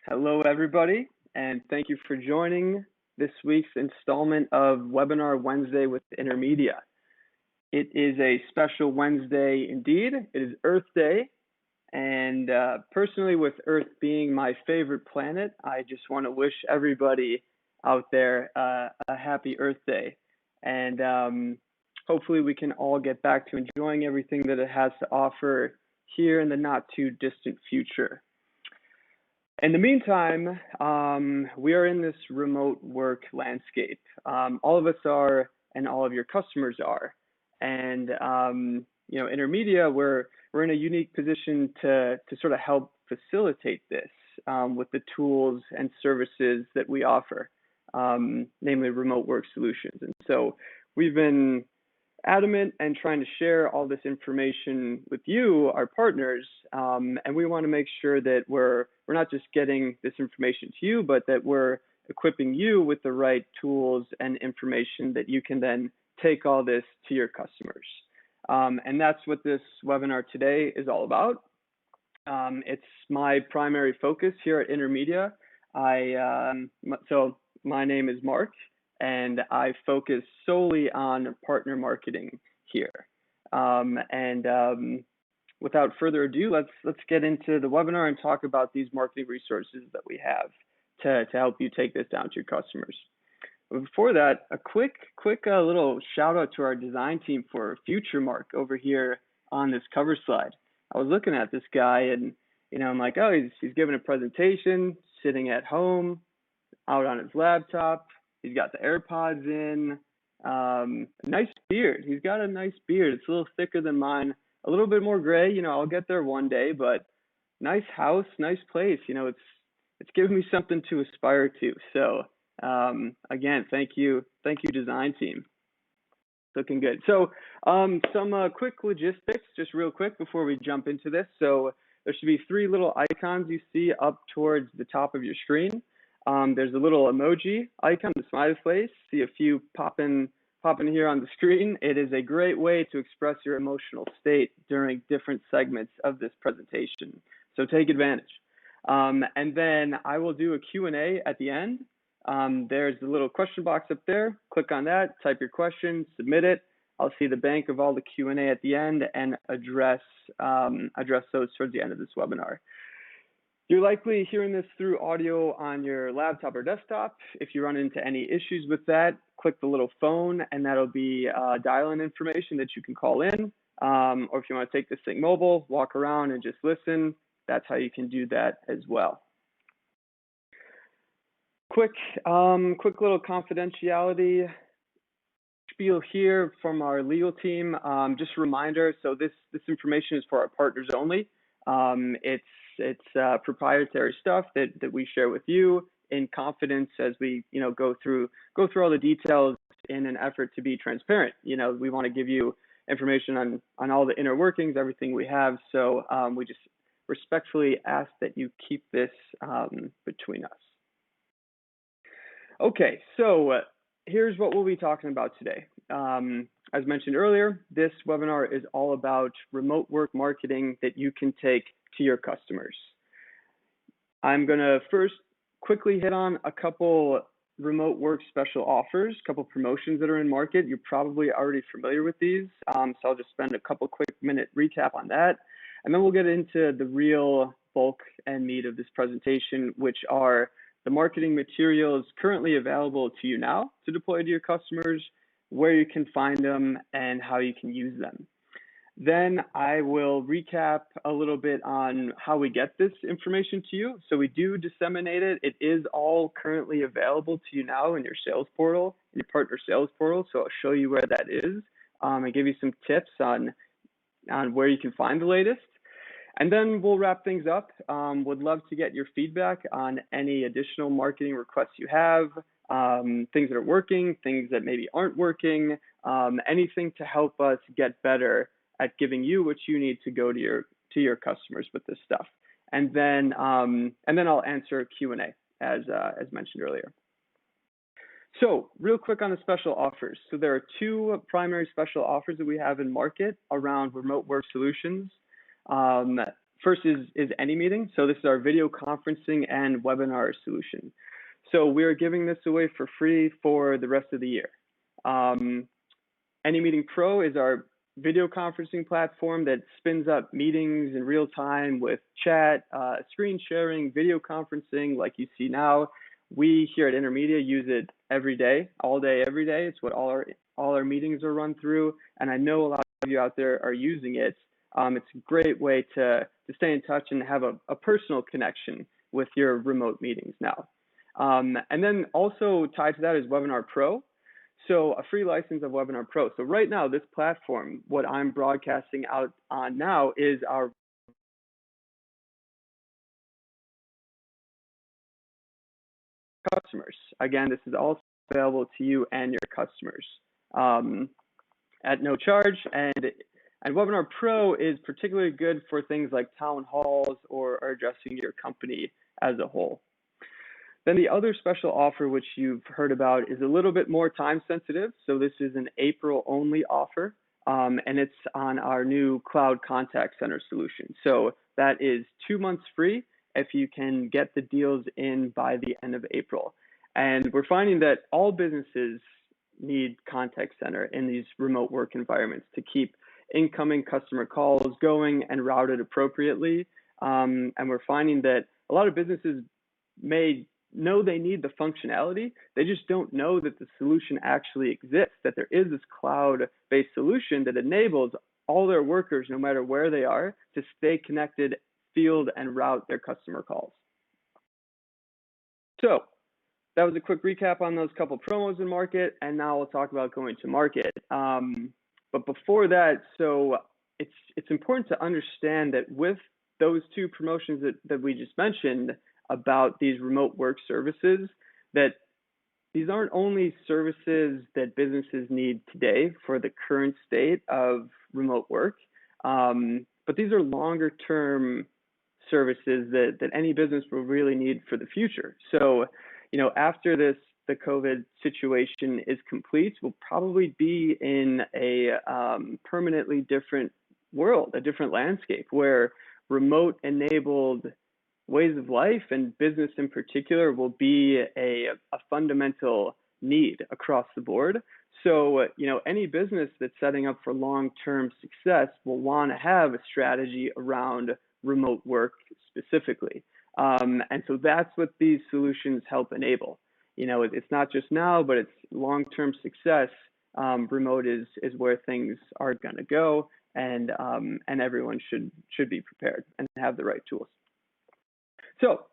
Hello, everybody, and thank you for joining this week's installment of Webinar Wednesday with Intermedia. It is a special Wednesday indeed. It is Earth Day, and personally, with Earth being my favorite planet, I just want to wish everybody out there a happy Earth Day. And hopefully we can all get back to enjoying everything that it has to offer here in the not too distant future. In the meantime, we are in this remote work landscape. All of us are, and all of your customers are. And Intermedia, we're in a unique position to sort of help facilitate this with the tools and services that we offer, namely remote work solutions. And so we've been adamant and trying to share all this information with you, our partners, and we want to make sure that we're not just getting this information to you, but that we're equipping you with the right tools and information that you can then take all this to your customers. And that's what this webinar today is all about. It's my primary focus here at Intermedia. So my name is Mark, and I focus solely on partner marketing here. Without further ado, let's get into the webinar and talk about these marketing resources that we have to help you take this down to your customers. But before that, a quick little shout out to our design team for future Mark over here on this cover slide. I was looking at this guy and I'm like, oh, he's giving a presentation, sitting at home, out on his laptop. He's got the AirPods in, nice beard. He's got a nice beard. It's a little thicker than mine, a little bit more gray. I'll get there one day, but nice house, nice place. It's given me something to aspire to. So again, thank you, design team. Looking good. So some quick logistics, just real quick before we jump into this. So there should be 3 little icons you see up towards the top of your screen. There's a little emoji icon, the smiley face. See a few popping here on the screen. It is a great way to express your emotional state during different segments of this presentation. So take advantage. And then I will do a Q&A at the end. There's a little question box up there. Click on that, type your question, submit it. I'll see the bank of all the Q&A at the end and address those towards the end of this webinar. You're likely hearing this through audio on your laptop or desktop. If you run into any issues with that, click the little phone and that'll be dial-in information that you can call in. Or if you want to take this thing mobile, walk around and just listen, that's how you can do that as well. Quick little confidentiality spiel here from our legal team. Just a reminder, so this information is for our partners only. It's proprietary stuff that we share with you in confidence as we go through all the details in an effort to be transparent. We want to give you information on all the inner workings, everything we have. So we just respectfully ask that you keep this between us. Okay, so here's what we'll be talking about today. As mentioned earlier, this webinar is all about remote work marketing that you can take to your customers. I'm going to first quickly hit on a couple remote work special offers, a couple promotions that are in market. You're probably already familiar with these, so I'll just spend a couple quick minute recap on that. And then we'll get into the real bulk and meat of this presentation, which are the marketing materials currently available to you now to deploy to your customers, where you can find them, and how you can use them. Then I will recap a little bit on how we get this information to you. So we do disseminate it. It is all currently available to you now in your sales portal, in your partner sales portal. So I'll show you where that is and give you some tips on where you can find the latest. And then we'll wrap things up. Would love to get your feedback on any additional marketing requests you have, things that are working, things that maybe aren't working, anything to help us get better at giving you what you need to go to your customers with this stuff. And then I'll answer a Q&A as mentioned earlier. So real quick on the special offers. So there are 2 primary special offers that we have in market around remote work solutions. first is AnyMeeting. So this is our video conferencing and webinar solution. So we're giving this away for free for the rest of the year. AnyMeeting Pro is our video conferencing platform that spins up meetings in real time with chat, screen sharing, video conferencing like you see now. We here at Intermedia use it every day, all day, every day. It's what all our meetings are run through, and I know a lot of you out there are using it. It's a great way to stay in touch and have a personal connection with your remote meetings now. And then also tied to that is Webinar Pro. So a free license of Webinar Pro. So right now, this platform, what I'm broadcasting out on now is our customers. Again, this is also available to you and your customers at no charge. And Webinar Pro is particularly good for things like town halls or addressing your company as a whole. Then the other special offer, which you've heard about, is a little bit more time sensitive. So this is an April only offer, and it's on our new cloud contact center solution. So that is 2 months free if you can get the deals in by the end of April. And we're finding that all businesses need contact center in these remote work environments to keep incoming customer calls going and routed appropriately. And we're finding that a lot of businesses may know they need the functionality, they just don't know that the solution actually exists, that there is this cloud-based solution that enables all their workers, no matter where they are, to stay connected, field, and route their customer calls. So that was a quick recap on those couple promos in market, and now we'll talk about going to market. But before that, so it's important to understand that with those two promotions that we just mentioned about these remote work services, that these aren't only services that businesses need today for the current state of remote work, but these are longer term services that any business will really need for the future. So, you know, after the COVID situation is complete, we'll probably be in a permanently different world, a different landscape where remote enabled ways of life and business in particular will be a fundamental need across the board. So, you know, any business that's setting up for long-term success will want to have a strategy around remote work specifically. And so that's what these solutions help enable. You know, it's not just now, but it's long-term success. Remote is where things are going to go, and everyone should be prepared and have the right tools. So,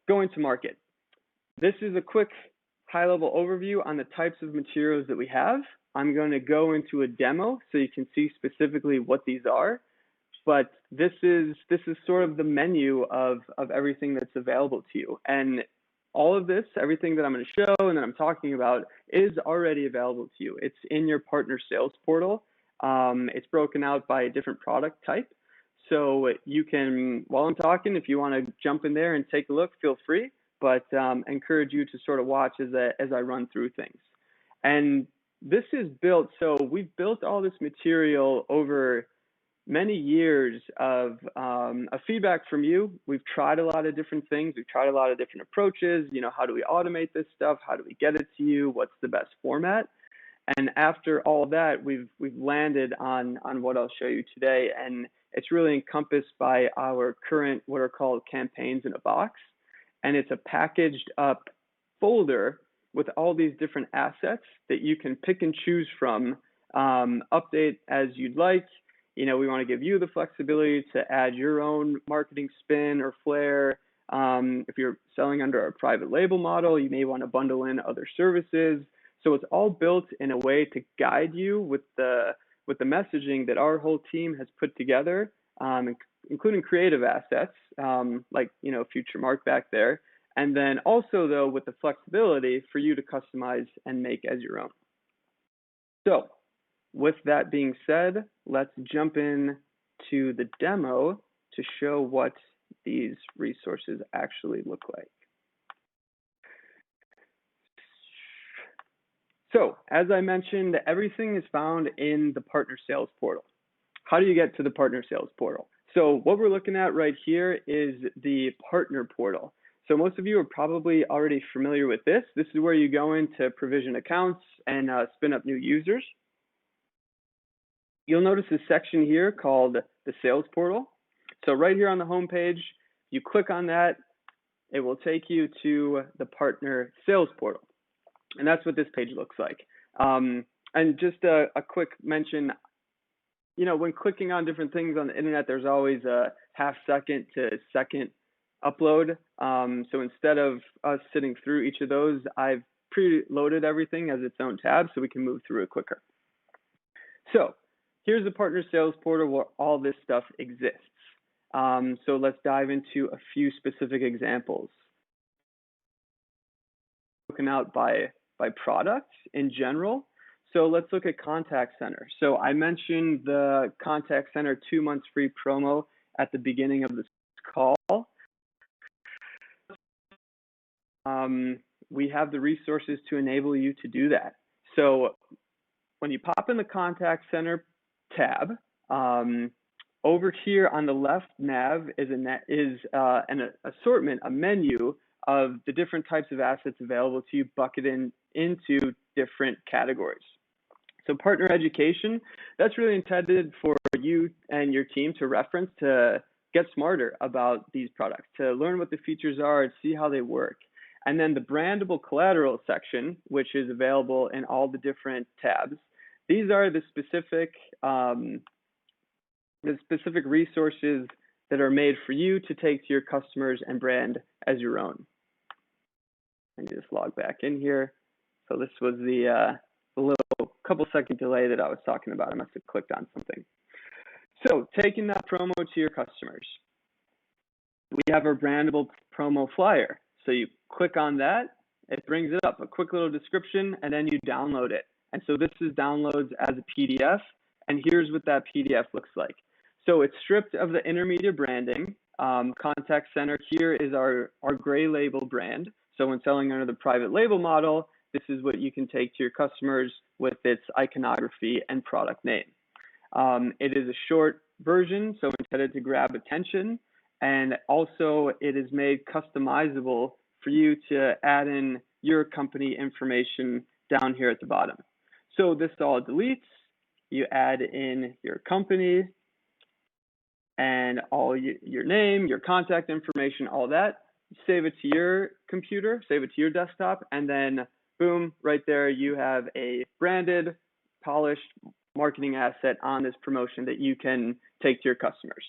going to market. This is a quick high-level overview on the types of materials that we have. I'm going to go into a demo so you can see specifically what these are. But this is sort of the menu of everything that's available to you. And all of this, everything that I'm going to show and that I'm talking about, is already available to you. It's in your partner sales portal. It's broken out by a different product type. So you can, while I'm talking, if you want to jump in there and take a look, feel free, but encourage you to sort of watch as I run through things. And this is built, so we've built all this material over many years of feedback from you. We've tried a lot of different things. We've tried a lot of different approaches. You know, how do we automate this stuff? How do we get it to you? What's the best format? And after all that, we've landed on what I'll show you today. And it's really encompassed by our current, what are called campaigns in a box. And it's a packaged up folder with all these different assets that you can pick and choose from, update as you'd like. You know, we want to give you the flexibility to add your own marketing spin or flair. If you're selling under a private label model, you may want to bundle in other services. So it's all built in a way to guide you with the messaging that our whole team has put together, including creative assets, like, you know, Future Mark back there. And then also, though, with the flexibility for you to customize and make as your own. So with that being said, let's jump in to the demo to show what these resources actually look like. So as I mentioned, everything is found in the partner sales portal. How do you get to the partner sales portal? So what we're looking at right here is the partner portal. So most of you are probably already familiar with this. This is where you go in to provision accounts and spin up new users. You'll notice a section here called the sales portal. So right here on the home page, you click on that, it will take you to the partner sales portal. And that's what this page looks like. And just a quick mention, you know, when clicking on different things on the internet, there's always a half-second to second upload. So instead of us sitting through each of those, I've preloaded everything as its own tab so we can move through it quicker. So here's the partner sales portal where all this stuff exists. So let's dive into a few specific examples. Broken out by product in general. So let's look at contact center. So I mentioned the contact center 2 months free promo at the beginning of this call. We have the resources to enable you to do that. So when you pop in the contact center tab, over here on the left nav is an assortment, a menu of the different types of assets available to you, bucketed into different categories. So partner education, that's really intended for you and your team to reference to get smarter about these products, to learn what the features are and see how they work. And then the Brandable Collateral section, which is available in all the different tabs. These are the specific resources that are made for you to take to your customers and brand as your own. Let me just log back in here. So this was the little couple second delay that I was talking about. I must have clicked on something. So taking that promo to your customers. We have our Brandable promo flyer. So you click on that, it brings it up, a quick little description, and then you download it. And so this is downloads as a PDF, and here's what that PDF looks like. So it's stripped of the Intermedia branding. Contact center here is our gray label brand. So when selling under the private label model, this is what you can take to your customers with its iconography and product name. It is a short version, so intended to grab attention. And also it is made customizable for you to add in your company information down here at the bottom. So this all deletes, you add in your company and all your name, your contact information, all that, save it to your computer, save it to your desktop, and then boom, right there you have a branded, polished marketing asset on this promotion that you can take to your customers.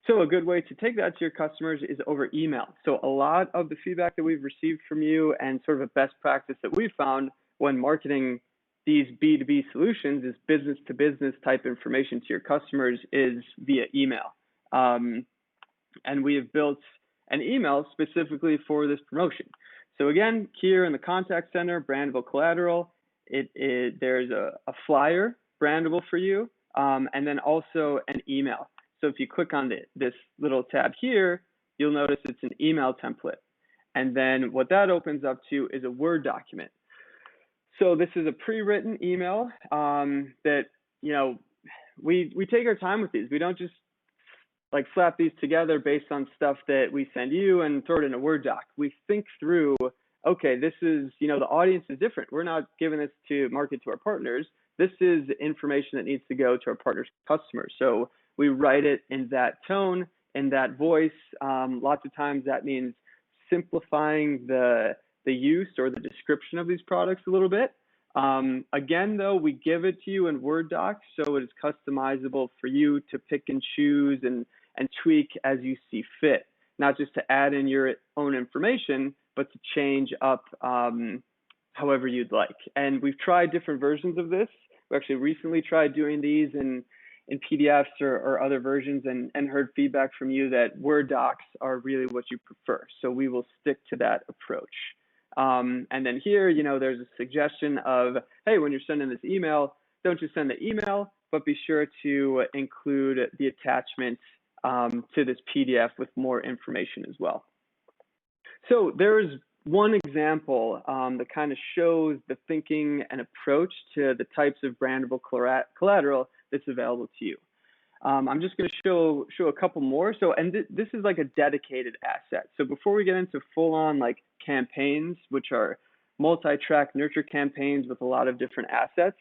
So a good way to take that to your customers is over email. So a lot of the feedback that we've received from you and sort of a best practice that we've found when marketing these B2B solutions is business to business type information to your customers is via email. And we have built an email specifically for this promotion. So again, here in the contact center, Brandable Collateral, there's a flyer brandable for you, and then also an email. So if you click on this little tab here, you'll notice it's an email template. And then what that opens up to is a Word document. So this is a pre-written email that, you know, we take our time with these. We don't just like slap these together based on stuff that we send you and throw it in a Word doc. We think through, okay, this is, you know, the audience is different. We're not giving this to market to our partners. This is information that needs to go to our partners' customers. So we write it in that tone, in that voice. Lots of times that means simplifying the use or the description of these products a little bit. Again, though, we give it to you in Word docs, so it is customizable for you to pick and choose and tweak as you see fit, not just to add in your own information, but to change up however you'd like. And we've tried different versions of this. We actually recently tried doing these in PDFs or other versions and heard feedback from you that Word docs are really what you prefer. So we will stick to that approach. And then here, you know, there's a suggestion of, hey, when you're sending this email, don't just send the email, but be sure to include the attachment to this PDF with more information as well. So there's one example that kind of shows the thinking and approach to the types of brandable collateral that's available to you. I'm just going to show a couple more. So, and this is like a dedicated asset. So before we get into full-on like campaigns, which are multi-track nurture campaigns with a lot of different assets,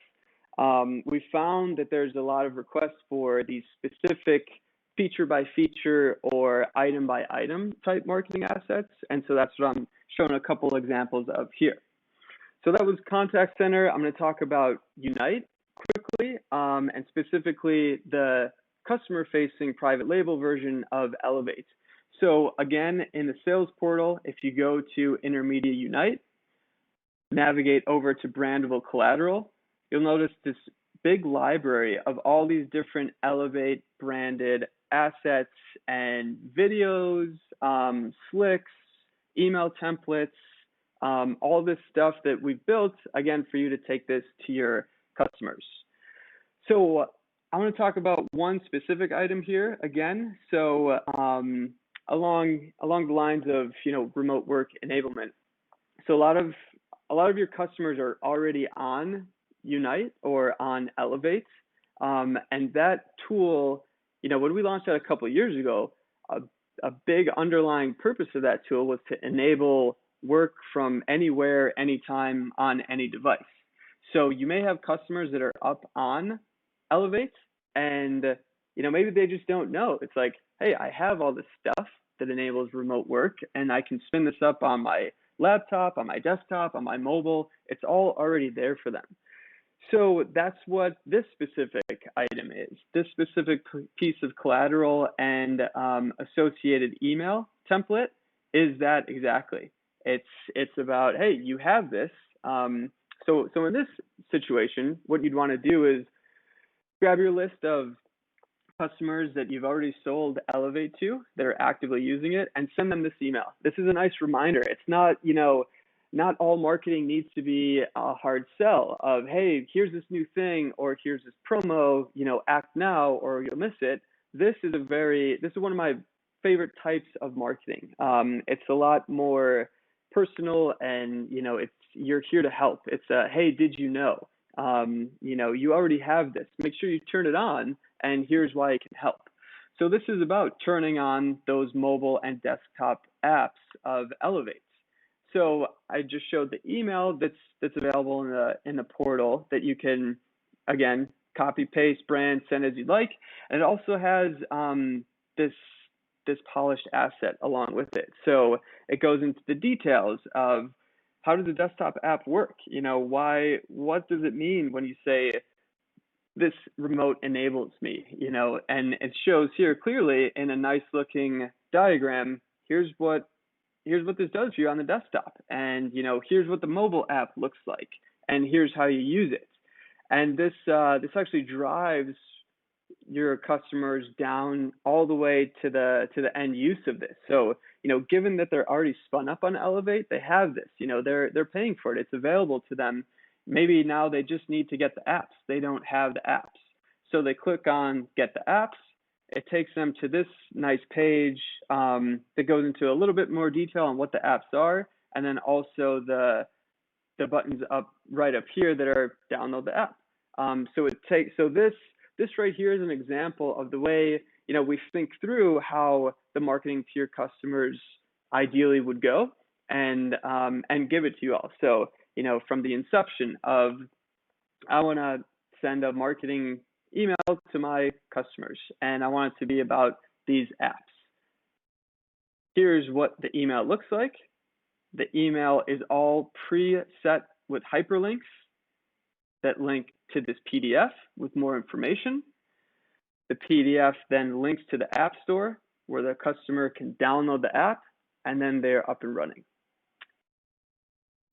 we found that there's a lot of requests for these specific feature by feature or item by item type marketing assets. And so that's what I'm showing a couple examples of here. So that was contact center. I'm going to talk about Unite quickly, and specifically the customer-facing private label version of Elevate. So again, in the sales portal, if you go to Intermedia Unite, navigate over to Brandable Collateral, you'll notice this big library of all these different Elevate branded assets and videos, slicks, email templates, all this stuff that we've built, again, for you to take this to your customers. So I want to talk about one specific item here again. So along the lines of remote work enablement. So a lot of your customers are already on Unite or on Elevate, and that tool, when we launched that a couple of years ago, a big underlying purpose of that tool was to enable work from anywhere, anytime, on any device. So you may have customers that are up on Elevate, and maybe they just don't know. It's like, hey, I have all this stuff that enables remote work, and I can spin this up on my laptop, on my desktop, on my mobile. It's all already there for them. So that's what this specific item is. This specific piece of collateral and associated email template is that exactly. It's about, hey, you have this. So in this situation, what you'd want to do is grab your list of customers that you've already sold Elevate to that are actively using it and send them this email. This is a nice reminder. It's not, not all marketing needs to be a hard sell of, hey, here's this new thing, or here's this promo, act now or you'll miss it. This is one of my favorite types of marketing. It's a lot more personal, and you're here to help. It's a, hey, did you know? You already have this. Make sure you turn it on, and here's why it can help. So this is about turning on those mobile and desktop apps of Elevate. So I just showed the email that's available in the portal that you can, again, copy, paste, brand, send as you'd like, and it also has this polished asset along with it. So it goes into the details of how does the desktop app work? What does it mean when you say this remote enables me? And it shows here clearly in a nice looking diagram. Here's what this does for you on the desktop, and here's what the mobile app looks like, and here's how you use it. And this actually drives your customers down all the way to the end use of this. So given that they're already spun up on Elevate, they have this. They're paying for it. It's available to them. Maybe now they just need to get the apps. They don't have the apps, so they click on get the apps. It takes them to this nice page that goes into a little bit more detail on what the apps are, and then also the buttons right up here that are download the app. So this right here is an example of the way we think through how the marketing to your customers ideally would go, and give it to you all. So from the inception of, I want to send a marketing email to my customers, and I want it to be about these apps. Here's what the email looks like. The email is all preset with hyperlinks that link to this PDF with more information. The PDF then links to the App Store where the customer can download the app, and then they're up and running.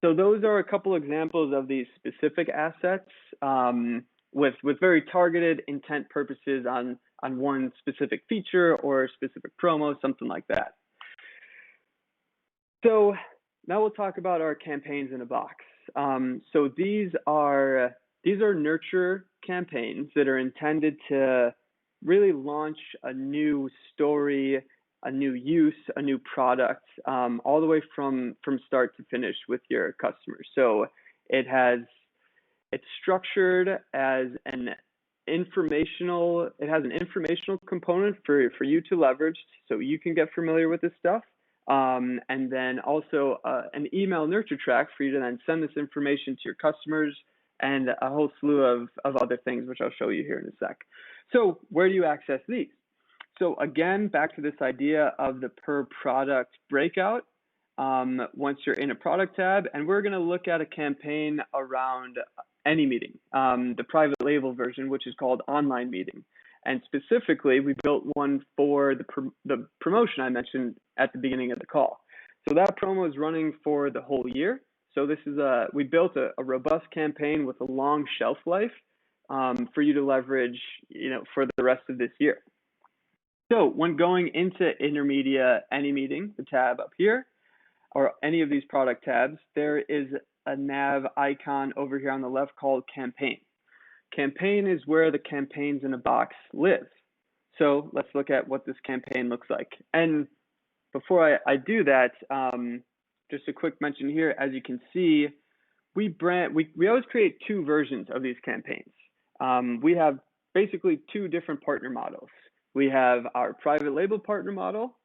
So those are a couple examples of these specific assets with very targeted intent purposes on one specific feature or specific promo, something like that. So now we'll talk about our campaigns in a box. So these are nurture campaigns that are intended to really launch a new story, a new use, a new product, all the way from start to finish with your customers. So it's structured as an informational, it has an informational component for you to leverage so you can get familiar with this stuff. And then also an email nurture track for you to then send this information to your customers, and a whole slew of other things, which I'll show you here in a sec. So where do you access these? So again, back to this idea of the per product breakout. Once you're in a product tab, and we're going to look at a campaign around AnyMeeting, the private label version, which is called Online Meeting. And specifically, we built one for the promotion I mentioned at the beginning of the call. So that promo is running for the whole year. So this is we built a robust campaign with a long shelf life for you to leverage, for the rest of this year. So when going into Intermedia AnyMeeting, the tab up here, or any of these product tabs, there is a nav icon over here on the left called Campaign. Campaign is where the campaigns in a box live. So let's look at what this campaign looks like. And before I do that, just a quick mention here, as you can see, we always create two versions of these campaigns. We have basically two different partner models. We have our private label partner model.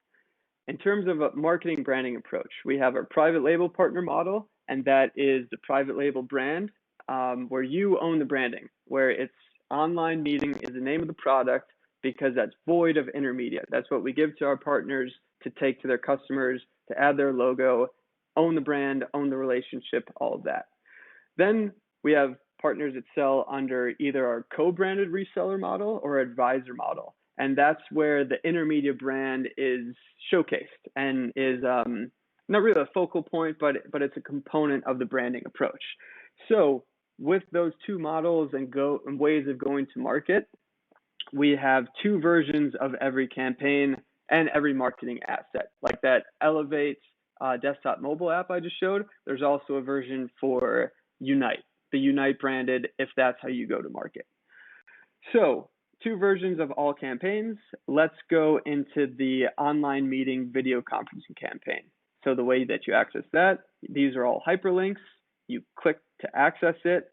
In terms of a marketing branding approach, we have our private label partner model, and that is the private label brand, where you own the branding, where it's Online Meeting is the name of the product, because that's void of intermediate. That's what we give to our partners to take to their customers, to add their logo, own the brand, own the relationship, all of that. Then we have partners that sell under either our co-branded reseller model or advisor model. And that's where the Intermedia brand is showcased and is not really a focal point, but it's a component of the branding approach. So with those two models and ways of going to market, we have two versions of every campaign and every marketing asset. Like that Elevate desktop mobile app I just showed, there's also a version for Unite, the Unite branded, if that's how you go to market. So two versions of all campaigns. Let's go into the Online Meeting video conferencing campaign. So the way that you access that, these are all hyperlinks. You click to access it.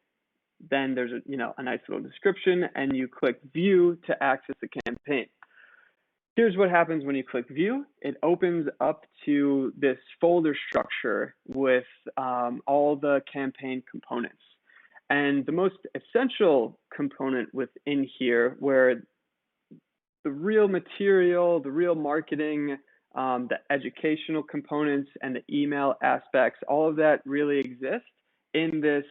Then there's a nice little description, and you click View to access the campaign. Here's what happens when you click View. It opens up to this folder structure with all the campaign components. And the most essential component within here, where the real material, the real marketing, the educational components, and the email aspects, all of that really exists in this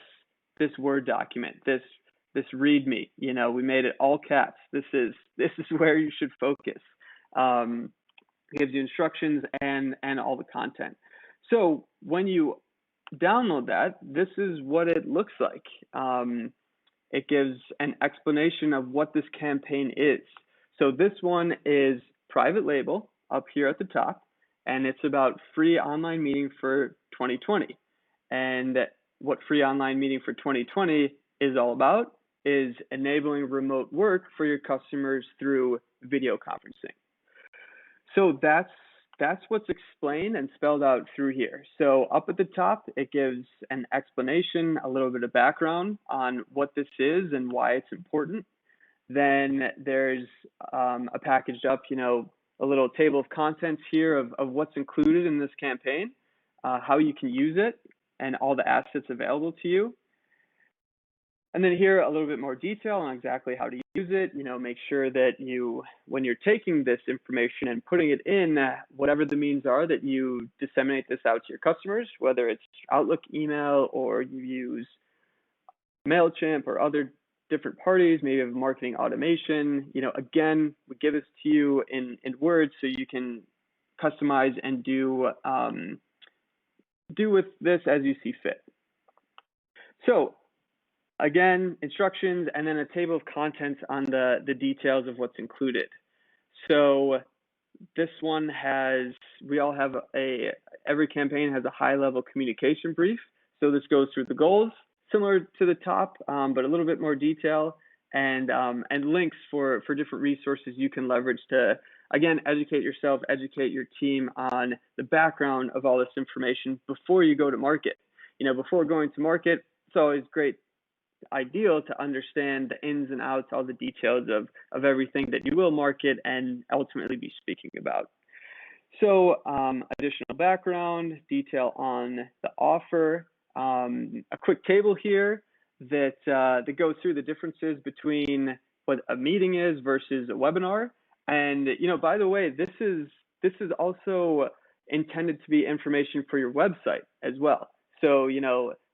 Word document, this README. We made it all caps. This is where you should focus. It gives you instructions and all the content. So when you download that, this is what it looks like. It gives an explanation of what this campaign is. So this one is private label up here at the top, and it's about free online meeting for 2020. And what free online meeting for 2020 is all about is enabling remote work for your customers through video conferencing. So that's what's explained and spelled out through here. So up at the top, it gives an explanation, a little bit of background on what this is and why it's important. Then there's a packaged up, a little table of contents here of what's included in this campaign, how you can use it, and all the assets available to you. And then here, a little bit more detail on exactly how to use it. Make sure that when you're taking this information and putting it in, whatever the means are, that you disseminate this out to your customers, whether it's Outlook email or you use MailChimp or other different parties, maybe have marketing automation. Again, we give this to you in Word so you can customize and do with this as you see fit. So again, instructions, and then a table of contents on the details of what's included. So this one every campaign has a high-level communication brief. So this goes through the goals, similar to the top, but a little bit more detail, and links for different resources you can leverage to, again, educate yourself, educate your team on the background of all this information before you go to market. Before going to market, it's always great ideal to understand the ins and outs, all the details of everything that you will market and ultimately be speaking about. So additional background, detail on the offer, a quick table here that goes through the differences between what a meeting is versus a webinar. And by the way, this is also intended to be information for your website as well. So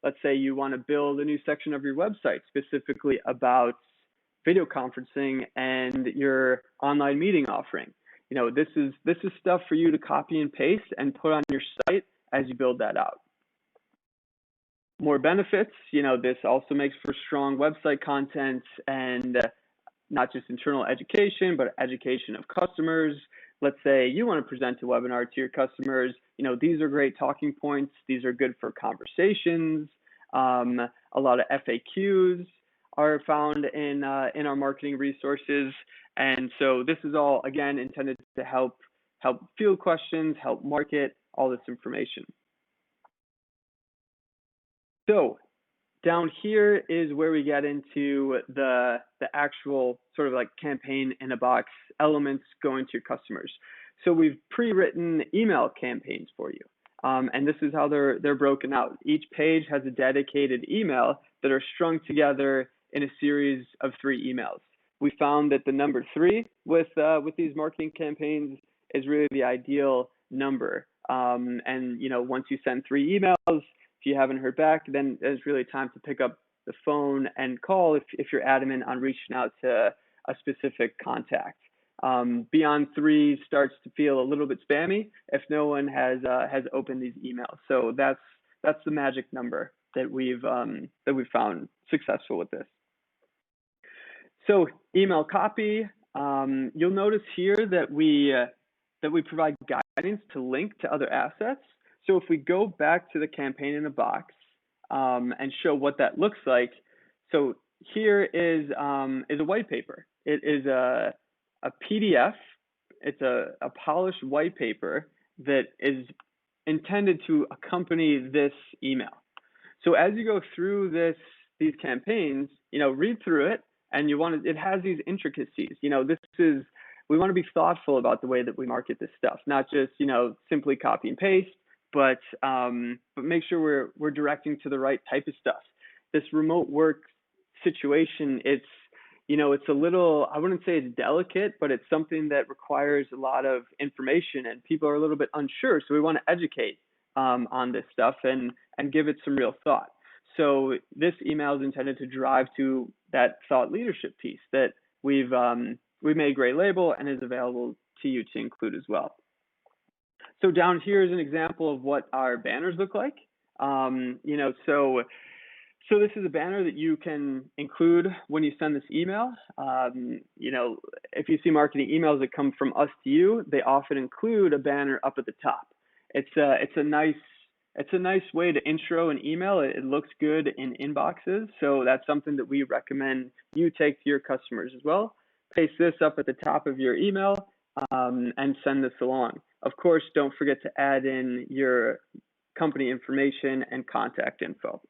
let's say you want to build a new section of your website specifically about video conferencing and your online meeting offering. This is stuff for you to copy and paste and put on your site as you build that out. More benefits, this also makes for strong website content and not just internal education, but education of customers. Let's say you want to present a webinar to your customers. These are great talking points. These are good for conversations. A lot of FAQs are found in our marketing resources. And so this is all, again, intended to help field questions, help market all this information. So down here is where we get into the actual sort of like campaign in a box elements going to your customers. So we've pre-written email campaigns for you. And this is how they're broken out. Each page has a dedicated email that are strung together in a series of 3 emails. We found that the number 3 with these marketing campaigns is really the ideal number. And once you send 3 emails, if you haven't heard back, then it's really time to pick up the phone and call if you're adamant on reaching out to a specific contact. Beyond 3 starts to feel a little bit spammy if no one has opened these emails. So that's the magic number that we've found successful with this. So email copy, you'll notice here that we provide guidance to link to other assets. So if we go back to the campaign in a box and show what that looks like, so here is a white paper. It is a PDF. It's a polished white paper that is intended to accompany this email. So as you go through these campaigns, read through it, and it has these intricacies. We want to be thoughtful about the way that we market this stuff, not just simply copy and paste, but make sure we're directing to the right type of stuff. This remote work situation, it's a little, I wouldn't say it's delicate, but it's something that requires a lot of information and people are a little bit unsure. So we want to educate on this stuff and give it some real thought. So this email is intended to drive to that thought leadership piece that we've made gray label and is available to you to include as well. So down here is an example of what our banners look like. So this is a banner that you can include when you send this email. If you see marketing emails that come from us to you, they often include a banner up at the top. It's a nice way to intro an email. It looks good in inboxes, so that's something that we recommend you take to your customers as well. Paste this up at the top of your email and send this along. Of course, don't forget to add in your company information and contact info.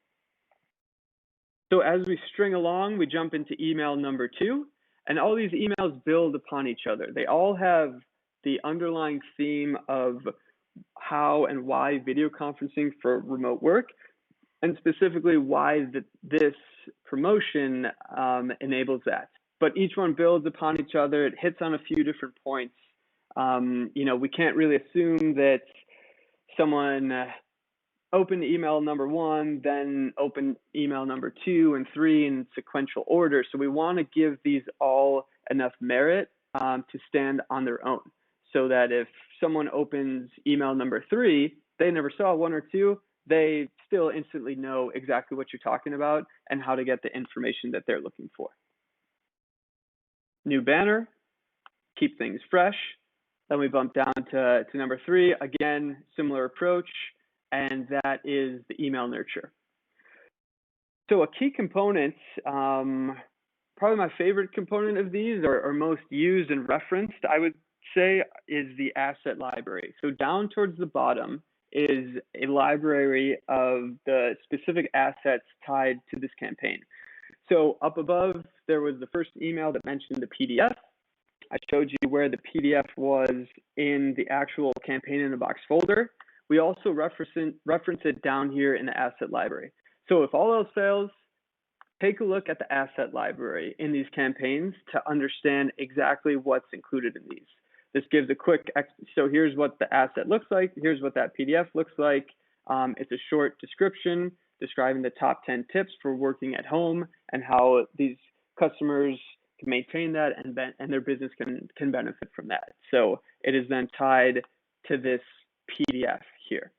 So as we string along, we jump into email number 2, and all these emails build upon each other. They all have the underlying theme of how and why video conferencing for remote work, and specifically why this promotion enables that. But each one builds upon each other. It hits on a few different points. We can't really assume that someone opened email number 1, then opened email number 2 and 3 in sequential order. So we want to give these all enough merit to stand on their own, so that if someone opens email number 3, they never saw 1 or 2, they still instantly know exactly what you're talking about and how to get the information that they're looking for. New banner, keep things fresh. Then we bump down to number 3, again, similar approach, and that is the email nurture. So a key component, probably my favorite component of these, or most used and referenced, I would say, is the asset library. So down towards the bottom is a library of the specific assets tied to this campaign. So up above, there was the first email that mentioned the PDF. I showed you where the PDF was in the actual Campaign in a Box folder. We also reference it down here in the asset library. So if all else fails, take a look at the asset library in these campaigns to understand exactly what's included in these. This gives a quick, so here's what the asset looks like, here's what that PDF looks like. It's a short description describing the top 10 tips for working at home and how these customers can maintain that and their business can benefit from that. So it is then tied to this PDF here.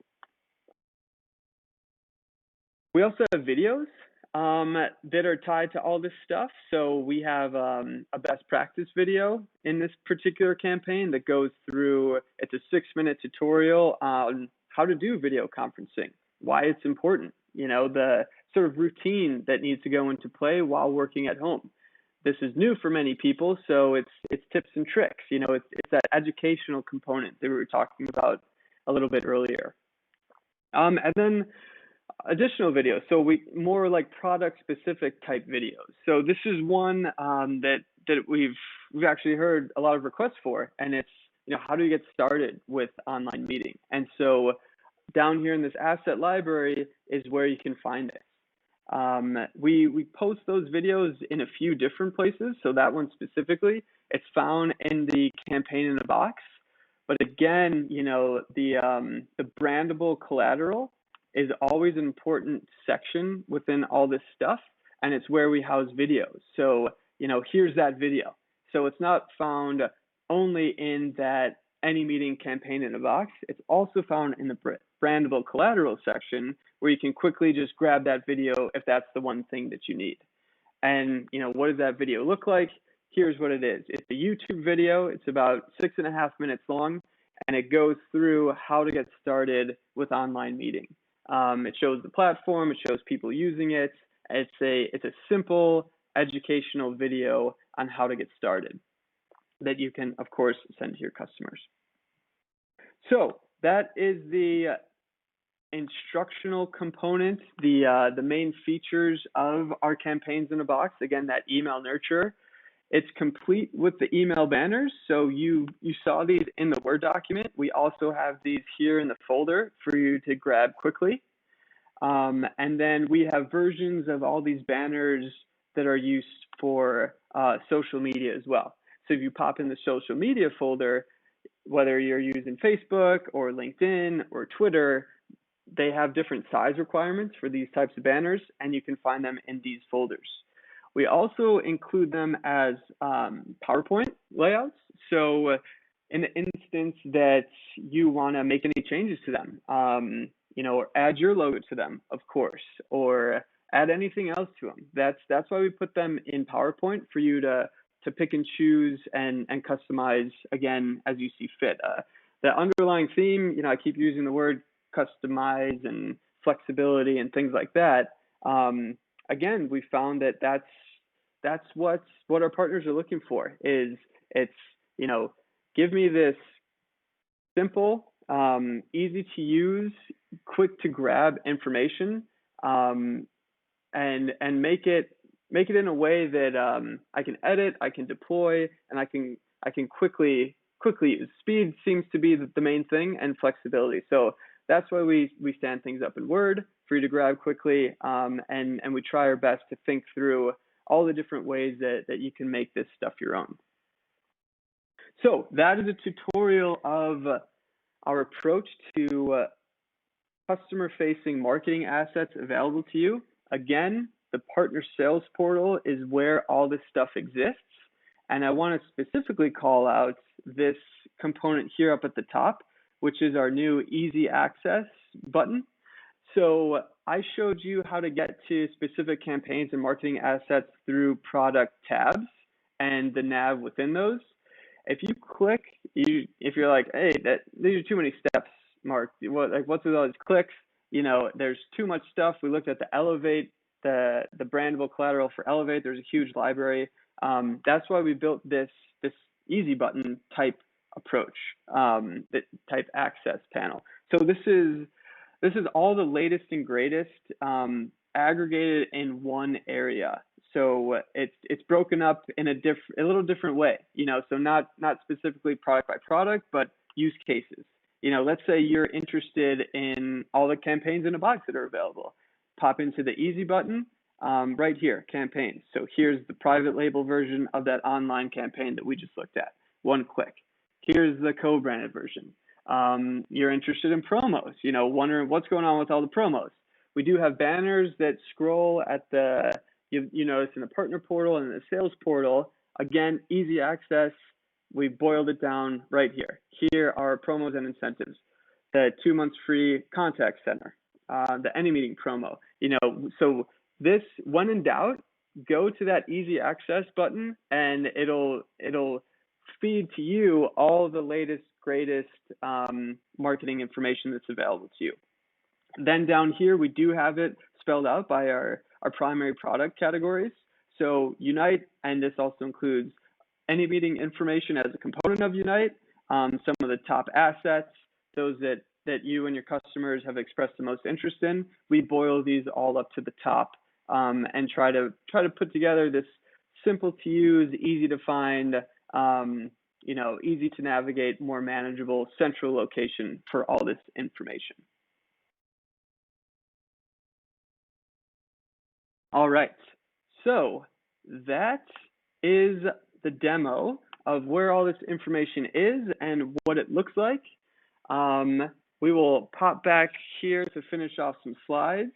We also have videos that are tied to all this stuff. So we have a best practice video in this particular campaign that goes through, it's a 6-minute tutorial on how to do video conferencing, why it's important, you know, the sort of routine that needs to go into play while working at home. This is new for many people, so it's tips and tricks. You know, it's that educational component that we were talking about a little bit earlier. And then additional videos, so we more like product specific type videos. So this is one that we've actually heard a lot of requests for, and it's, you know, how do you get started with online meeting? And so down here in this asset library is where you can find it. We post those videos in a few different places. So that one specifically, it's found in the Campaign in a Box. But again, you know, the brandable collateral is always an important section within all this stuff, and it's where we house videos. So, you know, here's that video. So it's not found only in that AnyMeeting Campaign in a Box. It's also found in the Brandable Collateral section, where you can quickly just grab that video if that's the one thing that you need. And, you know, what does that video look like? Here's what it is. It's a YouTube video. It's about 6.5 minutes long, and it goes through how to get started with online meeting. It shows the platform, it shows people using it. It's a simple educational video on how to get started that you can, of course, send to your customers. So that is the instructional component, the main features of our Campaigns in a Box. Again, that email nurture. It's complete with the email banners. So you saw these in the Word document. We also have these here in the folder for you to grab quickly. And then we have versions of all these banners that are used for social media as well. So if you pop in the social media folder, whether you're using Facebook or LinkedIn or Twitter, they have different size requirements for these types of banners, and you can find them in these folders. We also include them as PowerPoint layouts. So in the instance that you want to make any changes to them, you know, or add your logo to them, of course, or add anything else to them. That's why we put them in PowerPoint, for you to pick and choose and customize, again, as you see fit. The underlying theme, you know, I keep using the word customize and flexibility and things like that. Again, we found that that's what our partners are looking for. It's, you know, give me this simple, easy to use, quick to grab information, and make it in a way that I can edit, I can deploy, and I can quickly use. Speed seems to be the main thing, and flexibility. So that's why we stand things up in Word for you to grab quickly, and we try our best to think through all the different ways that you can make this stuff your own. So that is a tutorial of our approach to customer-facing marketing assets available to you. Again, the Partner Sales Portal is where all this stuff exists. And I want to specifically call out this component here up at the top, which is our new Easy Access button. So I showed you how to get to specific campaigns and marketing assets through product tabs and the nav within those. If you click, if you're like, hey, these are too many steps, Mark. What's with all these clicks? You know, there's too much stuff. We looked at the Elevate, the brandable collateral for Elevate. There's a huge library. That's why we built this easy button type approach, that type access panel. So this is all the latest and greatest aggregated in one area. So it's broken up in a little different way, so not specifically product by product, but use cases. Let's say you're interested in all the campaigns in a box that are available. Pop into the easy button right here, campaigns. So here's the private label version of that online campaign that we just looked at. One click. Here's the co-branded version. You're interested in promos, wondering what's going on with all the promos. We do have banners that scroll at you notice in the partner portal and the sales portal. Again, easy access. We boiled it down right here. Here are promos and incentives. The 2 months free contact center, the AnyMeeting promo. So this, when in doubt, go to that easy access button, and it'll feed to you all the latest, greatest marketing information that's available to you. Then down here, we do have it spelled out by our primary product categories. So Unite, and this also includes AnyMeeting information as a component of Unite, some of the top assets, those that you and your customers have expressed the most interest in. We boil these all up to the top and try to put together this simple to use, easy to find, easy to navigate, more manageable central location for all this information. All right, so that is the demo of where all this information is and what it looks like. We will pop back here to finish off some slides,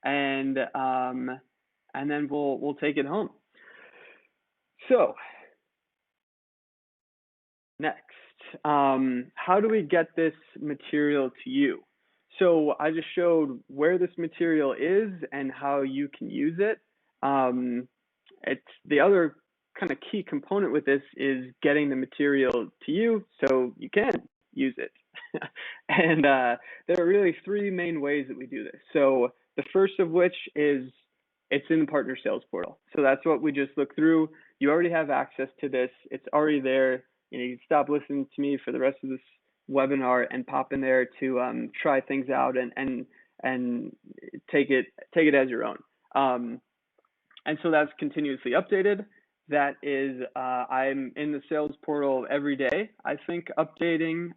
and then we'll take it home. So next, how do we get this material to you? So I just showed where this material is and how you can use it. It's the other kind of key component with this is getting the material to you so you can use it. And there are really three main ways that we do this. So the first of which is it's in the partner sales portal. So that's what we just looked through. You already have access to this. It's already there. You can stop listening to me for the rest of this webinar and pop in there to try things out and take it as your own. And so that's continuously updated. That is, I'm in the sales portal every day, I think, updating,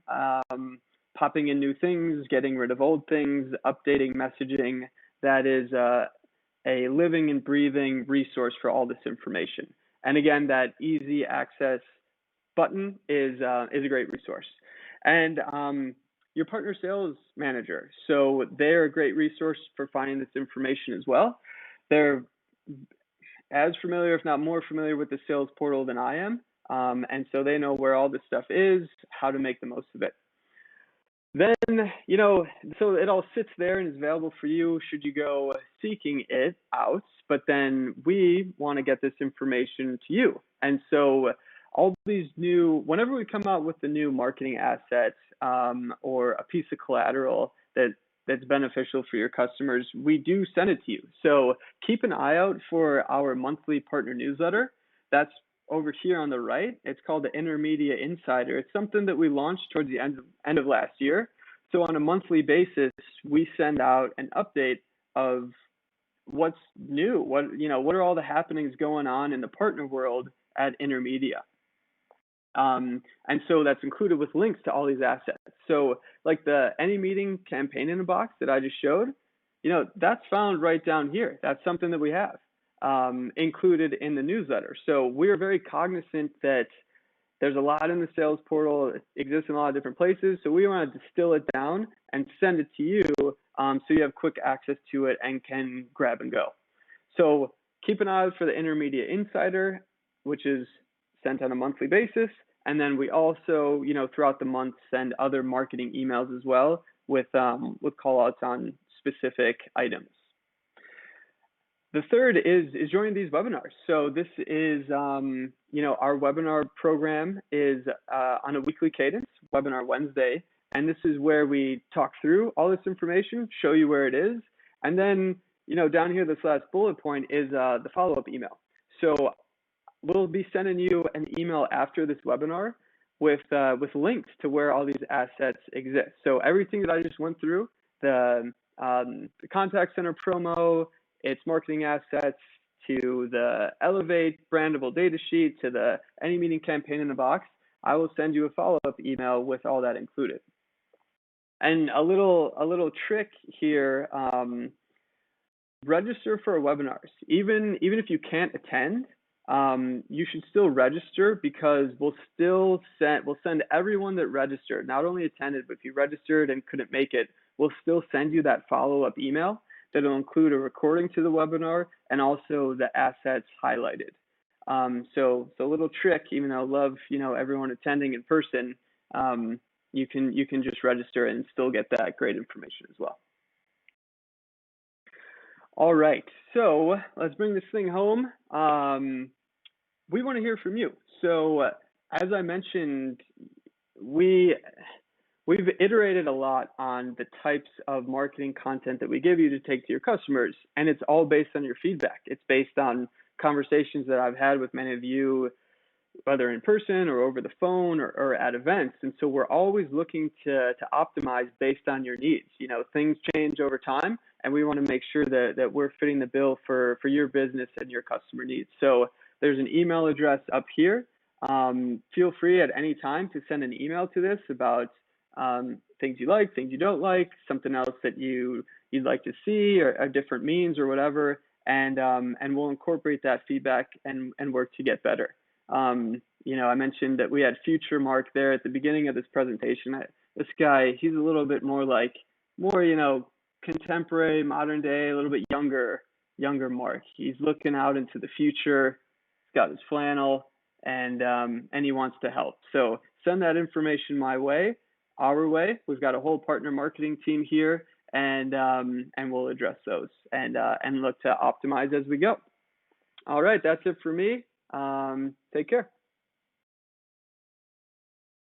popping in new things, getting rid of old things, updating messaging. That is a living and breathing resource for all this information. And again, that easy access button is a great resource. And your partner sales manager. So they're a great resource for finding this information as well. They're as familiar, if not more familiar, with the sales portal than I am. And so they know where all this stuff is, how to make the most of it. Then, so it all sits there and is available for you should you go seeking it out. But then we want to get this information to you. And so all these whenever we come out with the new marketing asset or a piece of collateral that's beneficial for your customers, we do send it to you. So keep an eye out for our monthly partner newsletter. That's over here on the right. It's called the Intermedia Insider. It's something that we launched towards the end of last year. So on a monthly basis, we send out an update of what's new, what are all the happenings going on in the partner world at Intermedia. And so that's included with links to all these assets. So like the AnyMeeting campaign in a box that I just showed, that's found right down here. That's something that we have included in the newsletter. So we're very cognizant that there's a lot in the sales portal, it exists in a lot of different places. So we want to distill it down and send it to you so you have quick access to it and can grab and go. So keep an eye out for the Intermedia Insider, which is sent on a monthly basis. And then we also, throughout the month, send other marketing emails as well with call outs on specific items. The third is joining these webinars. So this is, our webinar program is on a weekly cadence, Webinar Wednesday. And this is where we talk through all this information, show you where it is. And then, down here, this last bullet point is the follow-up email. So we'll be sending you an email after this webinar with links to where all these assets exist. So everything that I just went through, the contact center promo, its marketing assets, to the Elevate brandable data sheet to the AnyMeeting campaign in the box, I will send you a follow-up email with all that included. And a little trick here, register for webinars. Even if you can't attend, you should still register, because we'll send everyone that registered, not only attended, but if you registered and couldn't make it, we'll still send you that follow-up email that'll include a recording to the webinar and also the assets highlighted. So a little trick, even though I love everyone attending in person, you can just register and still get that great information as well. All right, so let's bring this thing home. We want to hear from you. So as I mentioned, we've iterated a lot on the types of marketing content that we give you to take to your customers, and it's all based on your feedback. It's based on conversations that I've had with many of you, whether in person or over the phone or at events. And so we're always looking to optimize based on your needs. Things change over time, and we want to make sure that we're fitting the bill for your business and your customer needs. So there's an email address up here. Feel free at any time to send an email to this about things you like, things you don't like, something else that you'd like to see, or a different means or whatever, and we'll incorporate that feedback and work to get better. I mentioned that we had Future Mark there at the beginning of this presentation. This guy, he's a little bit more contemporary, modern day, a little bit younger Mark. He's looking out into the future. He's got his flannel, and he wants to help. So send that information our way. We've got a whole partner marketing team here, and we'll address those and look to optimize as we go. All right, that's it for me. Take care.